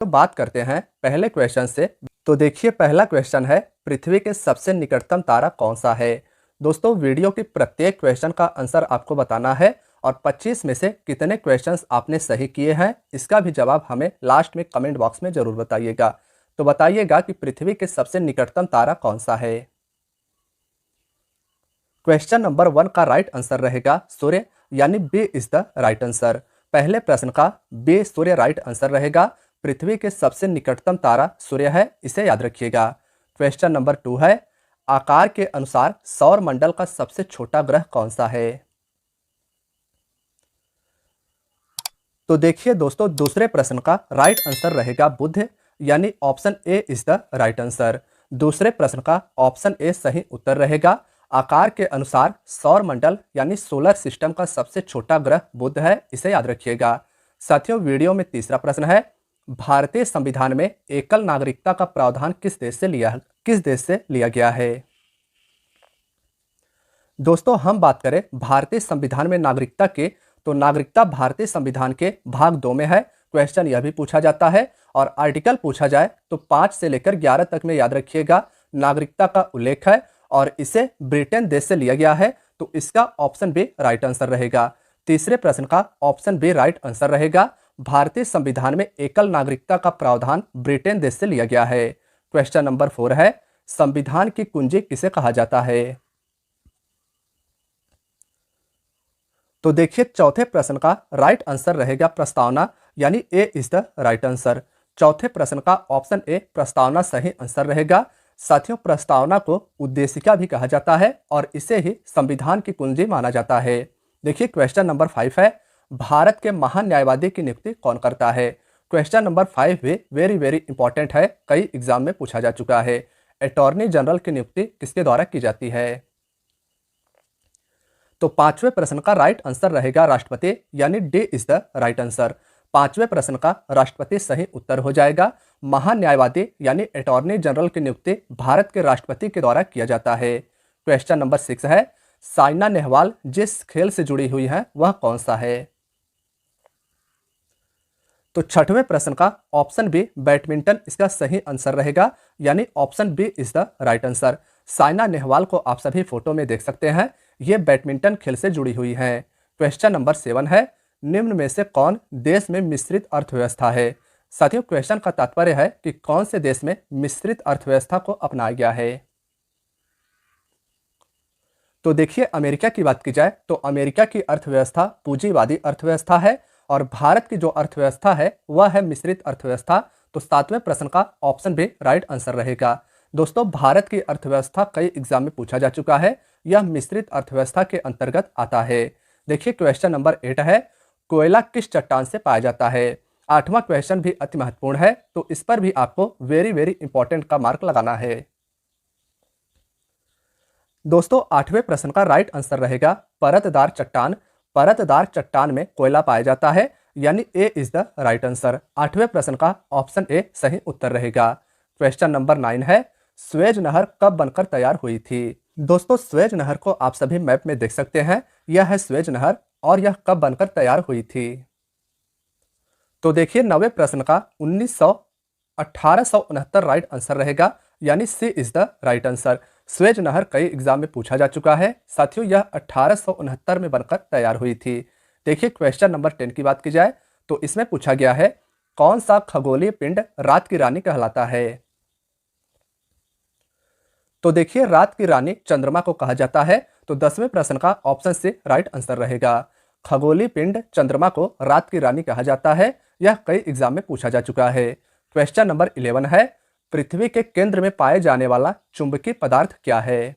तो बात करते हैं पहले क्वेश्चन से। तो देखिए पहला क्वेश्चन है, पृथ्वी के सबसे निकटतम तारा कौन सा है। दोस्तों वीडियो के प्रत्येक क्वेश्चन का आंसर आपको बताना है और 25 में से कितने क्वेश्चंस आपने सही किए हैं इसका भी जवाब हमें लास्ट में कमेंट बॉक्स में जरूर बताइएगा। तो बताइएगा कि पृथ्वी के सबसे निकटतम तारा कौन सा है। क्वेश्चन नंबर 1 का राइट आंसर रहेगा सूर्य, यानी B is the right answer. पहले प्रश्न का बी सूर्य राइट आंसर रहेगा। पृथ्वी के सबसे निकटतम तारा सूर्य है, इसे याद रखिएगा। क्वेश्चन नंबर 2 है, आकार के अनुसार सौर मंडल का सबसे छोटा ग्रह कौन सा है। तो देखिए दोस्तों दूसरे प्रश्न का राइट आंसर रहेगा बुध, यानी option A is the right answer. दूसरे प्रश्न का ऑप्शन ए सही उत्तर रहेगा। आकार के अनुसार सौर मंडल यानी सोलर सिस्टम का सबसे छोटा ग्रह बुध है, इसे याद रखिएगा। साथियों वीडियो में तीसरा प्रश्न है, भारतीय संविधान में एकल नागरिकता का प्रावधान किस देश से लिया गया है। दोस्तों हम बात करें भारतीय संविधान में नागरिकता के, तो नागरिकता भारतीय संविधान के भाग 2 में है। क्वेश्चन यह भी पूछा जाता है और आर्टिकल पूछा जाए तो 5 से लेकर 11 तक में याद रखिएगा नागरिकता का उल्लेख है और इसे ब्रिटेन देश से लिया गया है, तो इसका ऑप्शन बी राइट आंसर रहेगा। तीसरे प्रश्न का ऑप्शन बी राइट आंसर रहेगा। भारतीय संविधान में एकल नागरिकता का प्रावधान ब्रिटेन देश से लिया गया है। क्वेश्चन नंबर 4 है, संविधान की कुंजी किसे कहा जाता है। तो देखिए चौथे प्रश्न का राइट आंसर रहेगा प्रस्तावना, यानी A is the right answer. चौथे प्रश्न का ऑप्शन ए प्रस्तावना सही आंसर रहेगा। साथियों प्रस्तावना को उद्देशिका भी कहा जाता है और इसे ही संविधान की कुंजी माना जाता है। देखिए क्वेश्चन नंबर 5 है, भारत के महान न्यायवादी की नियुक्ति कौन करता है। क्वेश्चन नंबर 5 भी वेरी वेरी इंपॉर्टेंट है, कई एग्जाम में पूछा जा चुका है। अटॉर्नी जनरल की नियुक्ति किसके द्वारा की जाती है। तो पांचवें प्रश्न का राइट आंसर रहेगा राष्ट्रपति, यानी D is the right answer. पांचवें प्रश्न का राष्ट्रपति सही उत्तर हो जाएगा। महान न्यायवादी यानी अटॉर्नी जनरल की नियुक्ति भारत के राष्ट्रपति के द्वारा किया जाता है। क्वेश्चन नंबर 6 है, साइना नेहवाल जिस खेल से जुड़ी हुई है वह कौन सा है। तो छठवें प्रश्न का ऑप्शन बी बैडमिंटन इसका सही आंसर रहेगा, यानी option B is the right answer. Saina Nehwal को आप सभी फोटो में देख सकते हैं, ये बैडमिंटन खेल से जुड़ी हुई हैं। क्वेश्चन नंबर 7 है, निम्न में से कौन देश में मिश्रित अर्थव्यवस्था है। साथियों क्वेश्चन का तात्पर्य है कि कौन से देश में मिश्रित अर्थव्यवस्था को अपनाया गया है। तो देखिए अमेरिका की बात की जाए तो अमेरिका की अर्थव्यवस्था पूंजीवादी अर्थव्यवस्था है और भारत की जो अर्थव्यवस्था है वह है मिश्रित अर्थव्यवस्था। तो 7वें प्रश्न का ऑप्शन भी राइट आंसर रहेगा। दोस्तों भारत की अर्थव्यवस्था कई एग्जाम में पूछा जा चुका है, यह मिश्रित अर्थव्यवस्था के अंतर्गत आता है। देखिए क्वेश्चन नंबर 8 है, कोयला किस चट्टान से पाया जाता है। 8वां क्वेश्चन भी अति महत्वपूर्ण है, तो इस पर भी आपको वेरी वेरी इंपॉर्टेंट का मार्क लगाना है। दोस्तों 8वें प्रश्न का राइट आंसर रहेगा परतदार चट्टान। परतदार चट्टान में कोयला पाया जाता है, यानी A is the right answer. 8वें प्रश्न का ऑप्शन ए सही उत्तर रहेगा। क्वेश्चन नंबर 9 है, स्वेज नहर कब बनकर तैयार हुई थी। दोस्तों स्वेज नहर को आप सभी मैप में देख सकते हैं, यह है स्वेज नहर और यह कब बनकर तैयार हुई थी। तो देखिए 9वें प्रश्न का 1869 राइट आंसर रहेगा, यानी C is the right answer. Suez नहर कई एग्जाम में पूछा जा चुका है। साथियों यह 1869 में बनकर तैयार हुई थी। देखिए क्वेश्चन नंबर 10 की बात की जाए तो इसमें पूछा गया है, कौन सा खगोलीय पिंड रात की रानी कहलाता है। तो देखिए रात की रानी चंद्रमा को कहा जाता है, तो 10वें प्रश्न का ऑप्शन सी राइट आंसर रहेगा। खगोलीय पिंड चंद्रमा को रात की रानी कहा जाता है, यह कई एग्जाम में पूछा जा चुका है। क्वेश्चन नंबर 11 है, पृथ्वी के केंद्र में पाए जाने वाला चुंबकीय पदार्थ क्या है।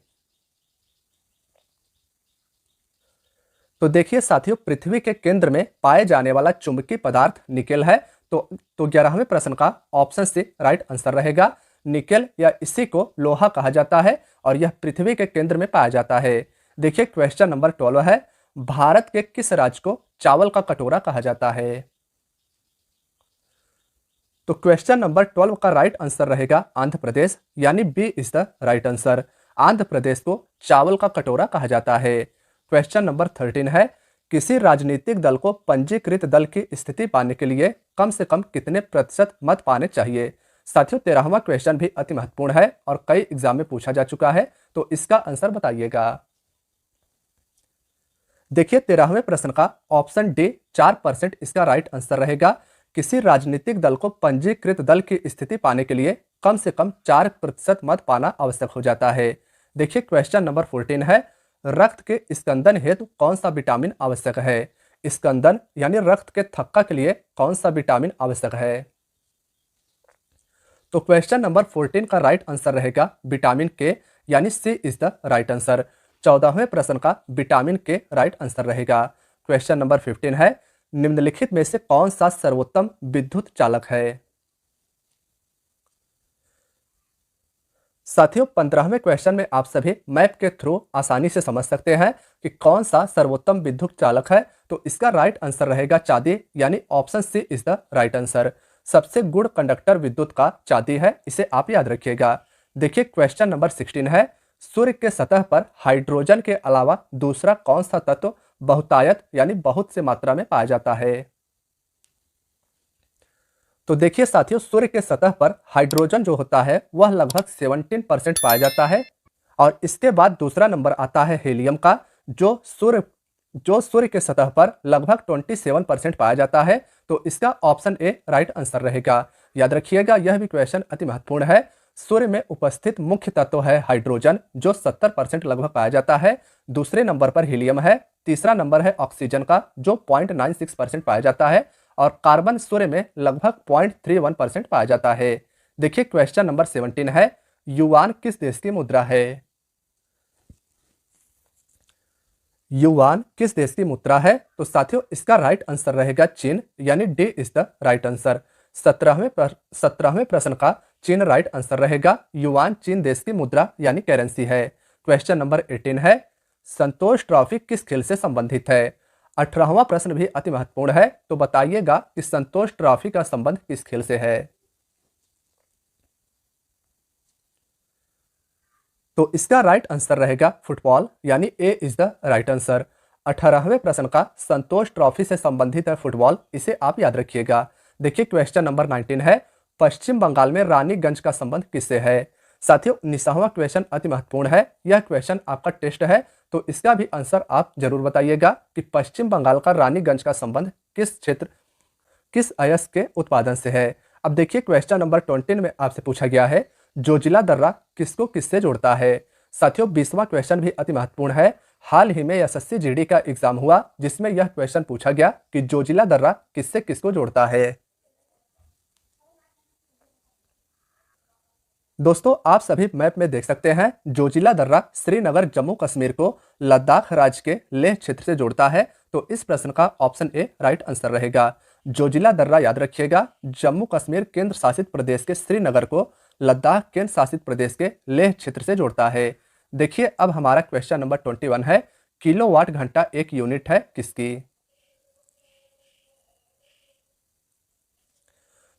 तो देखिए साथियों पृथ्वी के केंद्र में पाए जाने वाला चुंबकीय पदार्थ निकेल है, तो 11वें प्रश्न का ऑप्शन सी राइट आंसर रहेगा। निकेल या इसी को लोहा कहा जाता है और यह पृथ्वी के केंद्र में पाया जाता है। देखिए क्वेश्चन नंबर 12 है, भारत के किस राज्य को चावल का कटोरा कहा जाता है। तो क्वेश्चन नंबर 12 का राइट आंसर रहेगा आंध्र प्रदेश, यानी B is the right answer. Andhra Pradesh को चावल का कटोरा कहा जाता है। क्वेश्चन नंबर 13 है, किसी राजनीतिक दल को पंजीकृत दल की स्थिति पाने के लिए कम से कम कितने प्रतिशत मत पाने चाहिए। साथियों 13वां क्वेश्चन भी अति महत्वपूर्ण है और कई एग्जाम में पूछा जा चुका है, तो इसका आंसर बताइएगा। देखिए 13वें प्रश्न का ऑप्शन डी 4% इसका राइट आंसर रहेगा। किसी राजनीतिक दल को पंजीकृत दल की स्थिति पाने के लिए कम से कम 4% मत पाना आवश्यक हो जाता है। देखिए क्वेश्चन नंबर 14 है, रक्त के स्कंदन हेतु कौन सा विटामिन आवश्यक है। स्कंदन यानी रक्त के थक्का के लिए कौन सा विटामिन आवश्यक है। तो क्वेश्चन नंबर 14 का राइट आंसर रहेगा विटामिन के, यानी C is the right answer. 14वें प्रश्न का विटामिन के राइट आंसर रहेगा। क्वेश्चन नंबर 15 है, निम्नलिखित में से कौन सा सर्वोत्तम विद्युत चालक है। साथियों 15वें क्वेश्चन में आप सभी मैप के थ्रू आसानी से समझ सकते हैं कि कौन सा सर्वोत्तम विद्युत चालक है। तो इसका राइट आंसर रहेगा चांदी, यानी option C is the right answer. सबसे गुण कंडक्टर विद्युत का चांदी है, इसे आप याद रखिएगा। देखिए क्वेश्चन नंबर 16 है, सूर्य के सतह पर हाइड्रोजन के अलावा दूसरा कौन सा तत्व बहुतायत यानी बहुत से मात्रा में पाया जाता है। तो देखिए साथियों सूर्य के सतह पर हाइड्रोजन जो होता है वह लगभग 17% पाया जाता है, और इसके बाद दूसरा नंबर आता है हीलियम का, जो सूर्य के सतह पर लगभग 27% पाया जाता है। तो इसका ऑप्शन ए राइट आंसर रहेगा। याद रखिएगा यह भी क्वेश्चन अति महत्वपूर्ण है। सूर्य में उपस्थित मुख्य तत्व है हाइड्रोजन, जो 70% लगभग पाया जाता है। दूसरे नंबर पर हीलियम है। तीसरा नंबर है ऑक्सीजन का, जो 0.96% पाया जाता है, और कार्बन सूर्य में लगभग 0.31% पाया जाता है। देखिए क्वेश्चन नंबर 17 है, युआन किस देश की मुद्रा है। युआन किस देश की मुद्रा है। तो साथियों इसका राइट आंसर रहेगा चीन, यानी D is the right answer. 17वें प्रश्न का चीन राइट आंसर रहेगा। युआन चीन देश की मुद्रा यानी करेंसी है। क्वेश्चन नंबर 18 है, संतोष ट्रॉफी किस खेल से संबंधित है। 18वां प्रश्न भी अति महत्वपूर्ण है, तो बताइएगा कि संतोष ट्रॉफी का संबंध किस खेल से है। तो इसका राइट आंसर रहेगा फुटबॉल, यानी A is the right answer. 18वें प्रश्न का संतोष ट्रॉफी से संबंधित है फुटबॉल, इसे आप याद रखिएगा। देखिए क्वेश्चन नंबर 19 है, पश्चिम बंगाल में रानीगंज का संबंध किससे है। साथियों 19वां क्वेश्चन अति महत्वपूर्ण है। यह क्वेश्चन आपका टेस्ट है, तो इसका भी आंसर आप जरूर बताइएगा कि पश्चिम बंगाल का रानीगंज का संबंध किस अयस्क के उत्पादन से है। अब देखिए क्वेश्चन नंबर 20 में आपसे पूछा गया है, जोजिला दर्रा किसको किससे जोड़ता है। साथियों 20वां क्वेश्चन भी अति महत्वपूर्ण है। हाल ही में एसएससी जीडी का एग्जाम हुआ, जिसमें यह क्वेश्चन पूछा गया कि जोजिला दर्रा किससे किसको जोड़ता है। दोस्तों आप सभी मैप में देख सकते हैं, जोजिला दर्रा श्रीनगर जम्मू कश्मीर को लद्दाख राज्य के लेह क्षेत्र से जोड़ता है। तो इस प्रश्न का ऑप्शन ए राइट आंसर रहेगा। जोजिला दर्रा याद रखिएगा, जम्मू कश्मीर केंद्र शासित प्रदेश के श्रीनगर को लद्दाख केंद्र शासित प्रदेश के लेह क्षेत्र से जोड़ता है। देखिए अब हमारा क्वेश्चन नंबर 21 है, किलोवाट घंटा एक यूनिट है किसकी।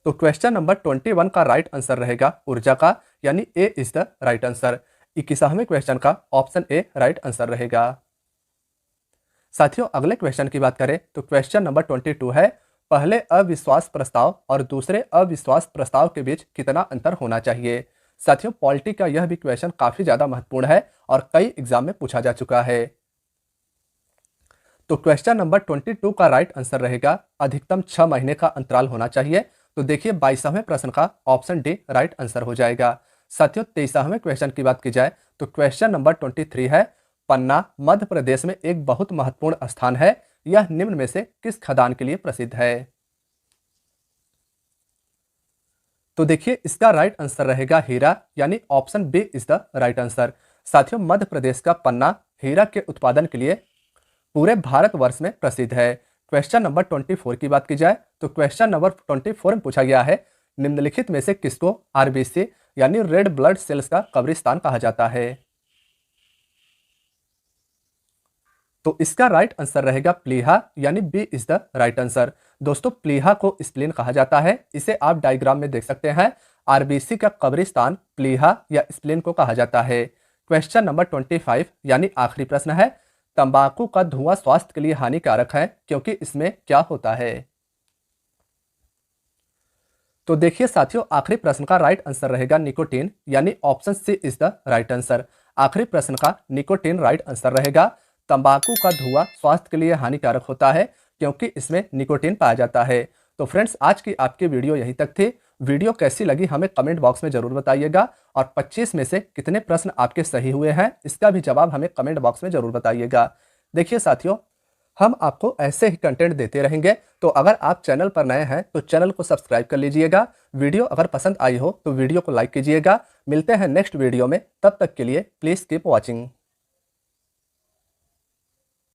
तो क्वेश्चन नंबर 21 का राइट आंसर रहेगा ऊर्जा का, यानी A is the right answer. 21वें क्वेश्चन का ऑप्शन ए राइट आंसर रहेगा। साथियों अगले क्वेश्चन की बात करें तो क्वेश्चन नंबर 22 है, पहले अविश्वास प्रस्ताव और दूसरे अविश्वास प्रस्ताव के बीच कितना अंतर होना चाहिए। साथियों पॉलिटी का यह भी क्वेश्चन काफी ज्यादा महत्वपूर्ण है और कई एग्जाम में पूछा जा चुका है। तो क्वेश्चन नंबर 22 का राइट आंसर रहेगा अधिकतम 6 महीने का अंतराल होना चाहिए। तो देखिए 22वें प्रश्न का ऑप्शन डी राइट आंसर हो जाएगा। साथियों 23वें क्वेश्चन की बात की जाए तो क्वेश्चन नंबर 23 है, पन्ना मध्य प्रदेश में एक बहुत महत्वपूर्ण स्थान है, यह निम्न में से किस खदान के लिए प्रसिद्ध है। तो देखिए इसका राइट आंसर रहेगा हीरा, यानी option B is the right answer. साथियों मध्य प्रदेश का पन्ना हीरा के उत्पादन के लिए पूरे भारतवर्ष में प्रसिद्ध है। क्वेश्चन नंबर 24 की बात की जाए तो क्वेश्चन नंबर 24 में पूछा गया है, निम्नलिखित में से किसको आरबीसी यानी रेड ब्लड सेल्स का कब्रिस्तान कहा जाता है। तो इसका राइट आंसर रहेगा प्लीहा, यानी B is the right answer. दोस्तों प्लीहा को स्प्लीन कहा जाता है, इसे आप डायग्राम में देख सकते हैं। आरबीसी का कब्रिस्तान प्लीहा या स्प्लीन को कहा जाता है। क्वेश्चन नंबर 25 यानी आखिरी प्रश्न है, तंबाकू का धुआं स्वास्थ्य के लिए हानिकारक है क्योंकि इसमें क्या होता है। तो देखिए साथियों, आखिरी प्रश्न का राइट आंसर रहेगा निकोटीन, यानी option C is the right answer. आखिरी प्रश्न का निकोटीन राइट आंसर रहेगा। तंबाकू का धुआं स्वास्थ्य के लिए हानिकारक होता है क्योंकि इसमें निकोटीन पाया जाता है। तो फ्रेंड्स, आज की आपकी वीडियो यहीं तक थी। वीडियो कैसी लगी हमें कमेंट बॉक्स में जरूर बताइएगा, और 25 में से कितने प्रश्न आपके सही हुए हैं इसका भी जवाब हमें कमेंट बॉक्स में जरूर बताइएगा। देखिए साथियों, हम आपको ऐसे ही कंटेंट देते रहेंगे, तो अगर आप चैनल पर नए हैं तो चैनल को सब्सक्राइब कर लीजिएगा। वीडियो अगर पसंद आई हो तो वीडियो को लाइक कीजिएगा। मिलते हैं नेक्स्ट वीडियो में, तब तक के लिए प्लीज़ कीप वॉचिंग।